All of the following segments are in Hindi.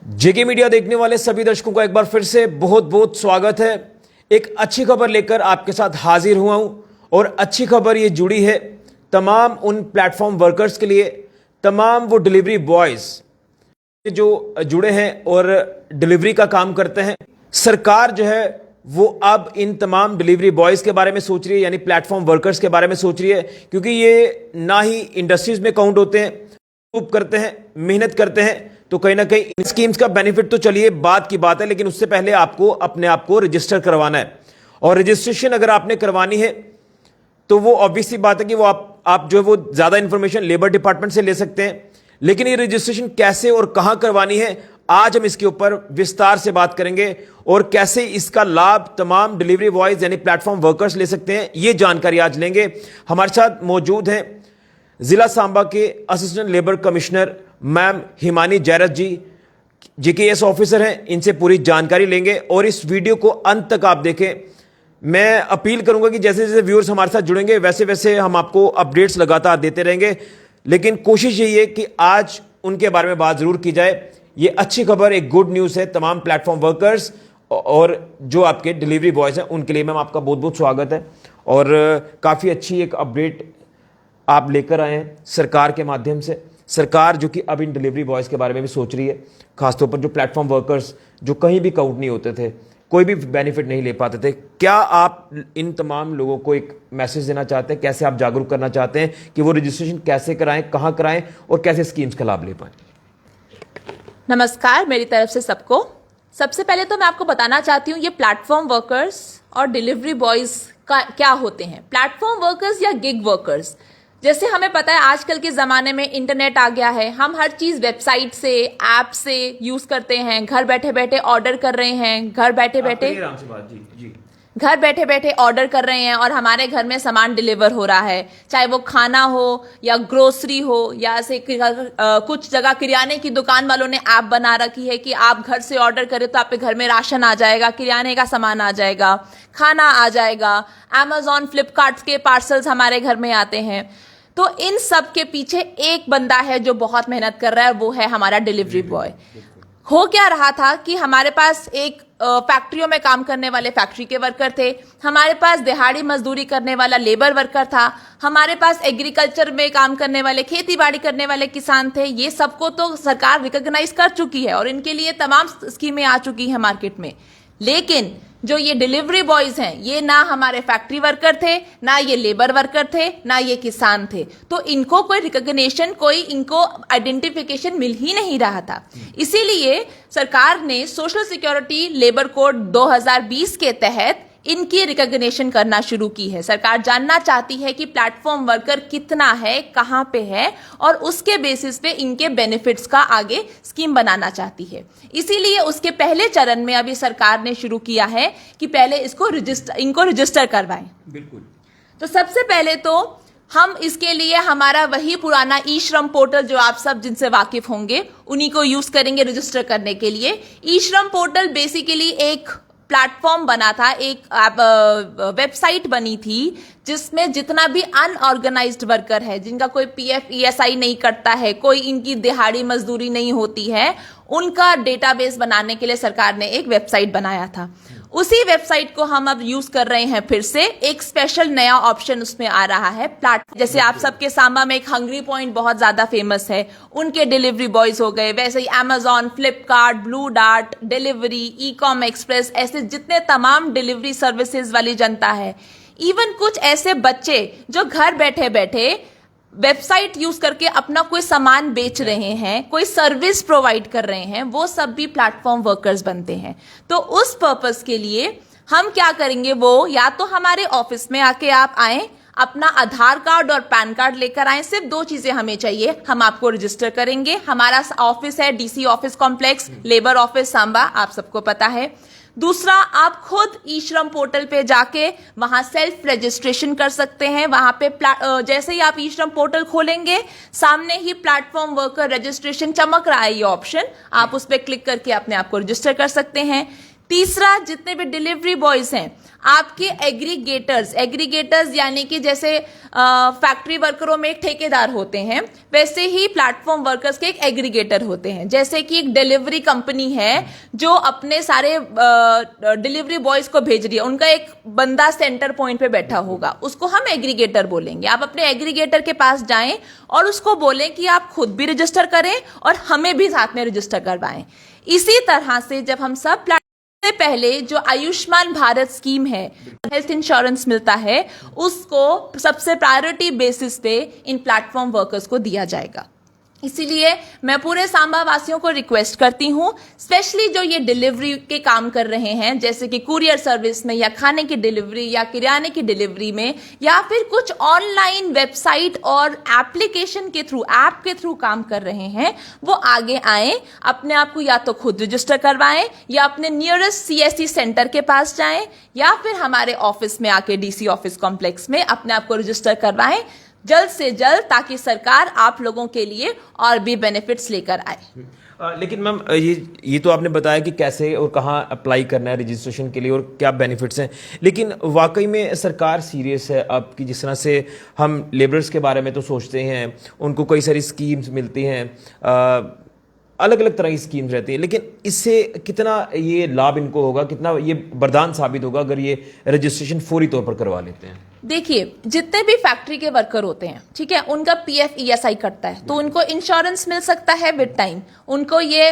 जेके मीडिया देखने वाले सभी दर्शकों का एक बार फिर से बहुत बहुत स्वागत है। एक अच्छी खबर लेकर आपके साथ हाजिर हुआ हूं और अच्छी खबर ये जुड़ी है तमाम उन प्लेटफॉर्म वर्कर्स के लिए, तमाम वो डिलीवरी बॉयज जो जुड़े हैं और डिलीवरी का काम करते हैं। सरकार जो है वो अब इन तमाम डिलीवरी बॉयज के बारे में सोच रही है, यानी प्लेटफॉर्म वर्कर्स के बारे में सोच रही है, क्योंकि ये ना ही इंडस्ट्रीज में काउंट होते हैं, खूब करते हैं, मेहनत करते हैं, तो कहीं ना कहीं इन स्कीम्स का बेनिफिट तो चलिए बात की बात है, लेकिन उससे पहले आपको अपने आप को रजिस्टर करवाना है। और रजिस्ट्रेशन अगर आपने करवानी है तो वो ऑब्वियस सी बात है कि वो आप जो है वो ज्यादा इंफॉर्मेशन लेबर डिपार्टमेंट से ले सकते हैं, लेकिन ये रजिस्ट्रेशन कैसे और कहां करवानी है आज हम इसके ऊपर विस्तार से बात करेंगे और कैसे इसका लाभ तमाम डिलीवरी बॉयज यानी प्लेटफॉर्म वर्कर्स ले सकते हैं, ये जानकारी आज लेंगे। हमारे साथ मौजूद हैं जिला सांबा के assistant labour commissioner ma'am Himani Jairath ji, GKS officer हैं, इनसे पूरी जानकारी लेंगे और इस वीडियो को अंत तक आप देखें। मैं अपील करूंगा कि जैसे जैसे व्यूअर्स हमारे साथ जुड़ेंगे वैसे वैसे हम आपको अपडेट्स लगातार देते रहेंगे, लेकिन कोशिश यही है कि आज उनके बारे में बात जरूर की जाए। ये अच्छी खबर, एक गुड न्यूज़ है तमाम प्लेटफॉर्म वर्कर्स और जो आपके डिलीवरी बॉयज हैं उनके लिए। मैम आपका बहुत बहुत स्वागत है और काफ़ी अच्छी एक अपडेट आप लेकर आए हैं सरकार के माध्यम से। सरकार जो कि अब इन डिलीवरी बॉयज़ के बारे में भी सोच रही है, खासतौर पर जो प्लेटफॉर्म वर्कर्स जो कहीं भी काउंट नहीं होते थे, कोई भी बेनिफिट नहीं ले पाते थे। क्या आप इन तमाम लोगों को एक मैसेज देना चाहते हैं, कैसे आप जागरूक करना चाहते हैं कि वो रजिस्ट्रेशन कैसे कराएं, कहां कराएं और कैसे स्कीम्स का लाभ ले पाएं? नमस्कार मेरी तरफ से सबको। सबसे पहले तो मैं आपको बताना चाहती हूँ ये प्लेटफॉर्म वर्कर्स और डिलीवरी बॉयज का क्या होते हैं। प्लेटफॉर्म वर्कर्स या गिग वर्कर्स, जैसे हमें पता है आजकल के ज़माने में इंटरनेट आ गया है, हम हर चीज़ वेबसाइट से, ऐप से यूज़ करते हैं, घर बैठे बैठे ऑर्डर कर रहे हैं, घर बैठे बैठे ऑर्डर कर रहे हैं और हमारे घर में सामान डिलीवर हो रहा है, चाहे वो खाना हो या ग्रोसरी हो या ऐसे कुछ जगह किराने की दुकान वालों ने ऐप बना रखी है कि आप घर से ऑर्डर करें तो आपके घर में राशन आ जाएगा, किराने का सामान आ जाएगा, खाना आ जाएगा। Amazon, फ्लिपकार्ट के पार्सल्स हमारे घर में आते हैं। तो इन सब के पीछे एक बंदा है जो बहुत मेहनत कर रहा है, वो है हमारा डिलीवरी बॉय। हो क्या रहा था कि हमारे पास एक फैक्ट्रियों में काम करने वाले फैक्ट्री के वर्कर थे, हमारे पास दिहाड़ी मजदूरी करने वाला लेबर वर्कर था, हमारे पास एग्रीकल्चर में काम करने वाले, खेती बाड़ी करने वाले किसान थे। ये सबको तो सरकार रिकॉग्नाइज कर चुकी है और इनके लिए तमाम स्कीमें आ चुकी हैं मार्केट में। लेकिन जो ये डिलीवरी बॉयज हैं, ये ना हमारे फैक्ट्री वर्कर थे, ना ये लेबर वर्कर थे, ना ये किसान थे, तो इनको कोई रिकॉग्निशन, कोई इनको आइडेंटिफिकेशन मिल ही नहीं रहा था। इसीलिए सरकार ने सोशल सिक्योरिटी लेबर कोड 2020 के तहत इनकी रिकॉग्निशन करना शुरू की है। सरकार जानना चाहती है कि प्लेटफॉर्म वर्कर कितना है, कहां पे है, और उसके बेसिस पे इनके बेनिफिट्स का आगे स्कीम बनाना चाहती है। इसीलिए उसके पहले चरण में अभी सरकार ने शुरू किया है कि पहले इनको रजिस्टर करवाएं। बिल्कुल। तो सबसे पहले तो हम इसके लिए हमारा वही पुराना ई श्रम पोर्टल, जो आप सब जिनसे वाकिफ होंगे, उन्हीं को यूज करेंगे रजिस्टर करने के लिए। ई श्रम पोर्टल बेसिकली एक प्लेटफॉर्म बना था, एक वेबसाइट बनी थी जिसमें जितना भी अनऑर्गेनाइज्ड वर्कर है, जिनका कोई पीएफ ईएसआई नहीं कटता है, कोई इनकी दिहाड़ी मजदूरी नहीं होती है, उनका डेटाबेस बनाने के लिए सरकार ने एक वेबसाइट बनाया था। उसी वेबसाइट को हम अब यूज कर रहे हैं फिर से। एक स्पेशल नया ऑप्शन उसमें आ रहा है प्लेटफॉर्म, जैसे आप सबके सांबा में एक हंग्री पॉइंट बहुत ज्यादा फेमस है, उनके डिलीवरी बॉयज हो गए, वैसे ही Amazon, Flipkart, blue dart delivery, e-com express, ऐसे जितने तमाम डिलीवरी सर्विसेज वाली जनता है, इवन कुछ ऐसे बच्चे जो घर बैठे बैठे वेबसाइट यूज करके अपना कोई सामान बेच रहे हैं, कोई सर्विस प्रोवाइड कर रहे हैं, वो सब भी प्लेटफॉर्म वर्कर्स बनते हैं। तो उस पर्पस के लिए हम क्या करेंगे, वो या तो हमारे ऑफिस में आके आप आए, अपना आधार कार्ड और पैन कार्ड लेकर आए, सिर्फ 2 चीजें हमें चाहिए, हम आपको रजिस्टर करेंगे। हमारा ऑफिस है DC office complex, labour office Samba, आप सबको पता है। दूसरा, आप खुद ई श्रम पोर्टल पे जाके वहां सेल्फ रजिस्ट्रेशन कर सकते हैं। वहां पे जैसे ही आप ई श्रम पोर्टल खोलेंगे, सामने ही प्लेटफॉर्म वर्कर रजिस्ट्रेशन चमक रहा है, ये ऑप्शन, आप उस पर क्लिक करके अपने आप को रजिस्टर कर सकते हैं। तीसरा, जितने भी डिलीवरी बॉयज हैं, आपके एग्रीगेटर्स यानी कि जैसे फैक्ट्री वर्करों में एक ठेकेदार होते हैं, वैसे ही प्लेटफॉर्म वर्कर्स के एक एग्रीगेटर होते हैं। जैसे कि एक डिलीवरी कंपनी है जो अपने सारे डिलीवरी बॉयज को भेज रही है, उनका एक बंदा सेंटर पॉइंट पे बैठा होगा, उसको हम एग्रीगेटर बोलेंगे। आप अपने एग्रीगेटर के पास जाएं और उसको बोलें कि आप खुद भी रजिस्टर करें और हमें भी साथ में रजिस्टर करवाएं। इसी तरह से जब हम सब से पहले जो आयुष्मान भारत स्कीम है, हेल्थ इंश्योरेंस मिलता है, उसको सबसे प्रायोरिटी बेसिस पे इन प्लेटफॉर्म वर्कर्स को दिया जाएगा। इसीलिए मैं पूरे सांबा वासियों को रिक्वेस्ट करती हूं, स्पेशली जो ये डिलीवरी के काम कर रहे हैं, जैसे कि कुरियर सर्विस में या खाने की डिलीवरी या किराने की डिलीवरी में, या फिर कुछ ऑनलाइन वेबसाइट और एप्लीकेशन के थ्रू, ऐप के थ्रू काम कर रहे हैं, वो आगे आए, अपने आप को या तो खुद रजिस्टर करवाएं या अपने नियरेस्ट CSC सेंटर के पास जाएं या फिर हमारे ऑफिस में आके DC ऑफिस कॉम्प्लेक्स में अपने आप को रजिस्टर करवाएं जल्द से जल्द, ताकि सरकार आप लोगों के लिए और भी बेनिफिट्स लेकर आए। लेकिन मैम ये तो आपने बताया कि कैसे और कहाँ अप्लाई करना है रजिस्ट्रेशन के लिए और क्या बेनिफिट्स हैं, लेकिन वाकई में सरकार सीरियस है आपकी? जिस तरह से हम लेबरर्स के बारे में तो सोचते हैं, उनको कई सारी स्कीम्स मिलती हैं, अलग अलग तरह की स्कीम्स रहती हैं, लेकिन इससे कितना ये लाभ इनको होगा, कितना ये वरदान साबित होगा अगर ये रजिस्ट्रेशन फौरी तौर पर करवा लेते हैं? देखिए, जितने भी फैक्ट्री के वर्कर होते हैं, ठीक है, उनका PF ESI कटता है, तो उनको इंश्योरेंस मिल सकता है विद टाइम। उनको ये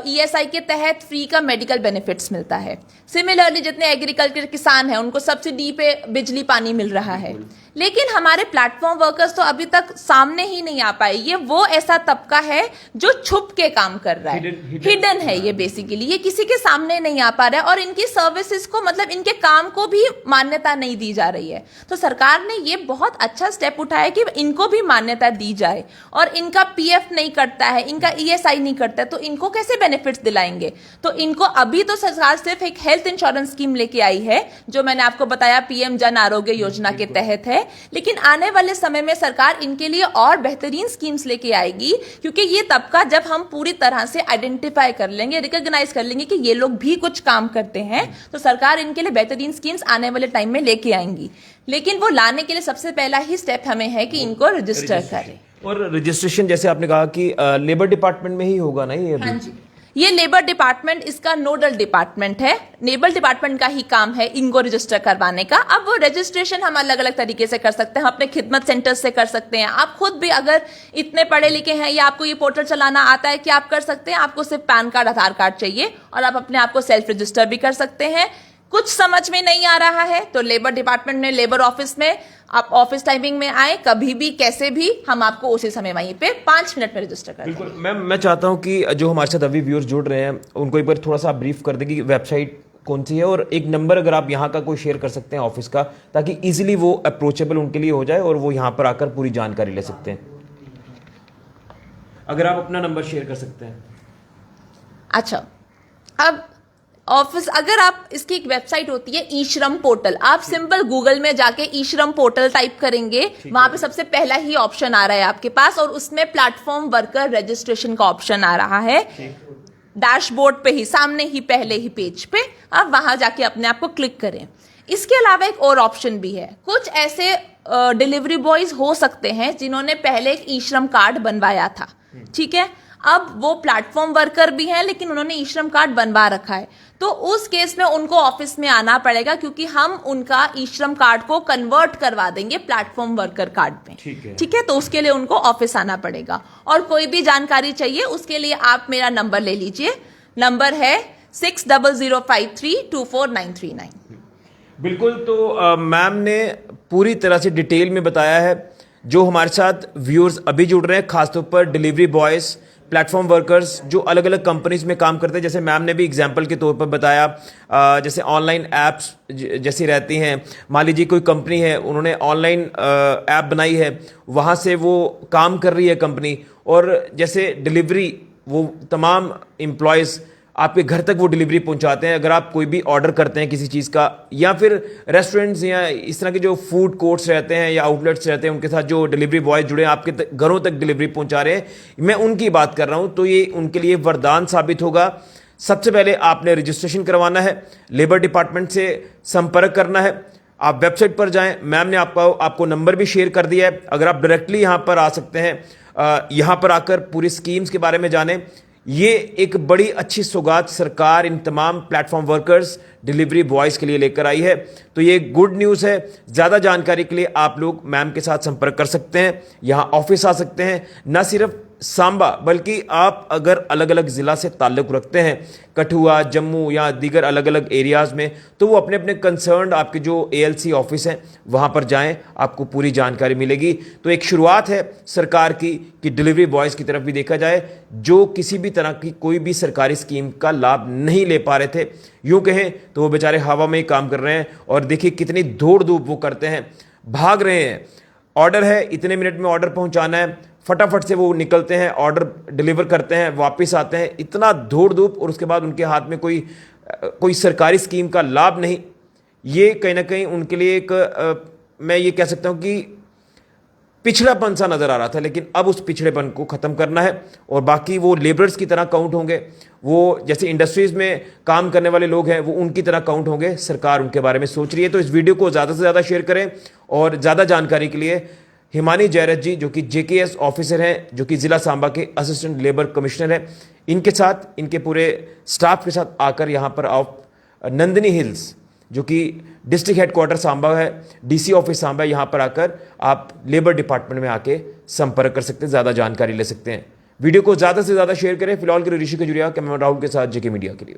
ESI के तहत फ्री का मेडिकल बेनिफिट्स मिलता है। सिमिलरली जितने एग्रीकल्चर किसान हैं, उनको सब्सिडी पे बिजली पानी मिल रहा है। लेकिन हमारे प्लेटफॉर्म वर्कर्स तो अभी तक सामने ही नहीं आ पाए। ये वो ऐसा तबका है जो छुप के काम कर रहा है, हिडन है ये बेसिकली, ये किसी के सामने नहीं आ पा रहा है और इनकी सर्विसेज को, मतलब इनके काम को भी मान्यता नहीं दी जा रही है। तो सरकार ने ये बहुत अच्छा स्टेप उठाया कि इनको भी मान्यता दी जाए, और इनका PF नहीं कटता है, इनका ESI नहीं कटता है, तो इनको कैसे बेनिफिट्स दिलाएंगे? तो इनको अभी तो सरकार सिर्फ एक हेल्थ इंश्योरेंस स्कीम लेके आई है, जो मैंने आपको बताया PM जन आरोग्य योजना के तहत है, लेकिन आने वाले समय में सरकार इनके लिए और बेहतरीन स्कीम्स लेके आएगी, क्योंकि ये तबका जब हम पूरी तरह से आइडेंटिफाई कर लेंगे, रिकॉग्नाइज कर लेंगे कि ये लोग भी कुछ काम करते हैं, तो सरकार इनके लिए बेहतरीन स्कीम्स आने वाले टाइम में लेके आएंगी। लेकिन वो लाने के लिए सबसे पहला ही स्टेप हमें है कि इनको रजिस्टर करें। और रजिस्ट्रेशन जैसे आपने कहा कि लेबर डिपार्टमेंट में ही होगा ना ये? हाँ जी, ये लेबर डिपार्टमेंट इसका नोडल डिपार्टमेंट है। लेबर डिपार्टमेंट का ही काम है इनको रजिस्टर करवाने का। अब वो रजिस्ट्रेशन हम अलग अलग तरीके से कर सकते हैं, हम अपने खिदमत सेंटर से कर सकते हैं। आप खुद भी अगर इतने पढ़े लिखे हैं या आपको ये पोर्टल चलाना आता है कि आप कर सकते हैं, आपको सिर्फ पैन कार्ड, आधार कार्ड चाहिए और आप अपने आप को सेल्फ रजिस्टर भी कर सकते हैं। कुछ समझ में नहीं आ रहा है तो लेबर डिपार्टमेंट में, लेबर ऑफिस में आप ऑफिस टाइमिंग में आए, कभी भी कैसे भी, हम आपको उसी समय वहीं पे 5 मिनट में रजिस्टर कर देंगे। बिल्कुल मैम, मैं चाहता हूं कि जो हमारे साथ अभी व्यूअर्स जुड़ रहे हैं उनको एक बार थोड़ा सा ब्रीफ कर दें कि वेबसाइट कौन सी है, और एक नंबर अगर आप यहाँ का कोई शेयर कर सकते हैं ऑफिस का, ताकि इजीली वो अप्रोचेबल उनके लिए हो जाए और वो यहाँ पर आकर पूरी जानकारी ले सकते हैं। अगर आप अपना नंबर शेयर कर सकते हैं। अच्छा, अब ऑफिस, अगर आप, इसकी एक वेबसाइट होती है ई-श्रम पोर्टल, आप सिंपल गूगल में जाके ई-श्रम पोर्टल टाइप करेंगे, वहां पे सबसे पहला ही ऑप्शन आ रहा है आपके पास, और उसमें प्लेटफॉर्म वर्कर रजिस्ट्रेशन का ऑप्शन आ रहा है डैशबोर्ड पे ही, सामने ही, पहले ही पेज पे। आप वहां जाके अपने आप को क्लिक करें। इसके अलावा एक और ऑप्शन भी है। कुछ ऐसे डिलीवरी बॉयज हो सकते हैं जिन्होंने पहले एक ई-श्रम कार्ड बनवाया था, ठीक है, अब वो प्लेटफॉर्म वर्कर भी हैं लेकिन उन्होंने ई-श्रम कार्ड बनवा रखा है, तो उस केस में उनको ऑफिस में आना पड़ेगा, क्योंकि हम उनका ई-श्रम कार्ड को कन्वर्ट करवा देंगे प्लेटफॉर्म वर्कर कार्ड में। ठीक है, तो उसके लिए उनको ऑफिस आना पड़ेगा। और कोई भी जानकारी चाहिए उसके लिए आप मेरा नंबर ले लीजिए, नंबर है 6005324939। बिल्कुल, तो मैम ने पूरी तरह से डिटेल में बताया है। जो हमारे साथ व्यूअर्स अभी जुड़ रहे हैं, खासतौर पर डिलीवरी बॉयज़, प्लेटफॉर्म वर्कर्स जो अलग अलग कंपनीज में काम करते हैं, जैसे मैम ने भी एग्जांपल के तौर पर बताया, जैसे ऑनलाइन ऐप्स जैसी रहती हैं, मान लीजिए कोई कंपनी है, उन्होंने ऑनलाइन ऐप बनाई है, वहाँ से वो काम कर रही है कंपनी, और जैसे डिलीवरी, वो तमाम एम्प्लॉयज़ आपके घर तक वो डिलीवरी पहुंचाते हैं। अगर आप कोई भी ऑर्डर करते हैं किसी चीज़ का, या फिर रेस्टोरेंट्स या इस तरह के जो फूड कोर्ट्स रहते हैं या आउटलेट्स रहते हैं, उनके साथ जो डिलीवरी बॉय जुड़े हैं, आपके घरों तक डिलीवरी पहुंचा रहे हैं, मैं उनकी बात कर रहा हूं, तो ये उनके लिए वरदान साबित होगा। सबसे पहले आपने रजिस्ट्रेशन करवाना है, लेबर डिपार्टमेंट से संपर्क करना है। आप वेबसाइट पर जाएं, मैम ने आपको नंबर भी शेयर कर दिया है। अगर आप डायरेक्टली यहां पर आ सकते हैं, यहां पर आकर पूरी स्कीम्स के बारे में जानें। ये एक बड़ी अच्छी सौगात सरकार इन तमाम प्लेटफॉर्म वर्कर्स, डिलीवरी बॉयज के लिए लेकर आई है, तो ये गुड न्यूज़ है। ज़्यादा जानकारी के लिए आप लोग मैम के साथ संपर्क कर सकते हैं, यहाँ ऑफिस आ सकते हैं। न सिर्फ सांबा बल्कि आप अगर अलग अलग ज़िला से ताल्लुक़ रखते हैं, कठुआ, जम्मू या दीगर अलग अलग एरियाज़ में, तो वो अपने अपने कंसर्न्ड आपके जो ALC ऑफिस हैं वहाँ पर जाएं, आपको पूरी जानकारी मिलेगी। तो एक शुरुआत है सरकार की कि डिलीवरी बॉयज़ की तरफ भी देखा जाए, जो किसी भी तरह की कोई भी सरकारी स्कीम का लाभ नहीं ले पा रहे थे। यूँ कहें तो वो बेचारे हवा में ही काम कर रहे हैं, और देखिए कितनी दौड़ धूप वो करते हैं, भाग रहे हैं। ऑर्डर है, इतने मिनट में ऑर्डर पहुंचाना है, फटाफट से वो निकलते हैं, ऑर्डर डिलीवर करते हैं, वापस आते हैं। इतना दौड़ धूप, और उसके बाद उनके हाथ में कोई सरकारी स्कीम का लाभ नहीं। ये कहीं ना कहीं उनके लिए एक मैं ये कह सकता हूँ कि पिछड़ापन सा नजर आ रहा था, लेकिन अब उस पिछड़ेपन को खत्म करना है, और बाकी वो लेबरर्स की तरह काउंट होंगे। वो जैसे इंडस्ट्रीज में काम करने वाले लोग हैं, वो उनकी तरह काउंट होंगे। सरकार उनके बारे में सोच रही है। तो इस वीडियो को ज़्यादा से ज़्यादा शेयर करें, और ज़्यादा जानकारी के लिए हिमानी जयरथ जी, जो कि JKS ऑफिसर हैं, जो कि ज़िला सांबा के असिस्टेंट लेबर कमिश्नर हैं, इनके साथ, इनके पूरे स्टाफ के साथ आकर यहाँ पर आप नंदिनी हिल्स, जो कि डिस्ट्रिक्ट हेडक्वार्टर सांबा है, DC ऑफिस सांबा है, यहाँ पर आकर आप लेबर डिपार्टमेंट में आके संपर्क कर सकते हैं, ज़्यादा जानकारी ले सकते हैं। वीडियो को ज़्यादा से ज़्यादा शेयर करें। फिलहाल के लिए ऋषि खजुरिया, कैमरा राहुल के साथ JK मीडिया के लिए।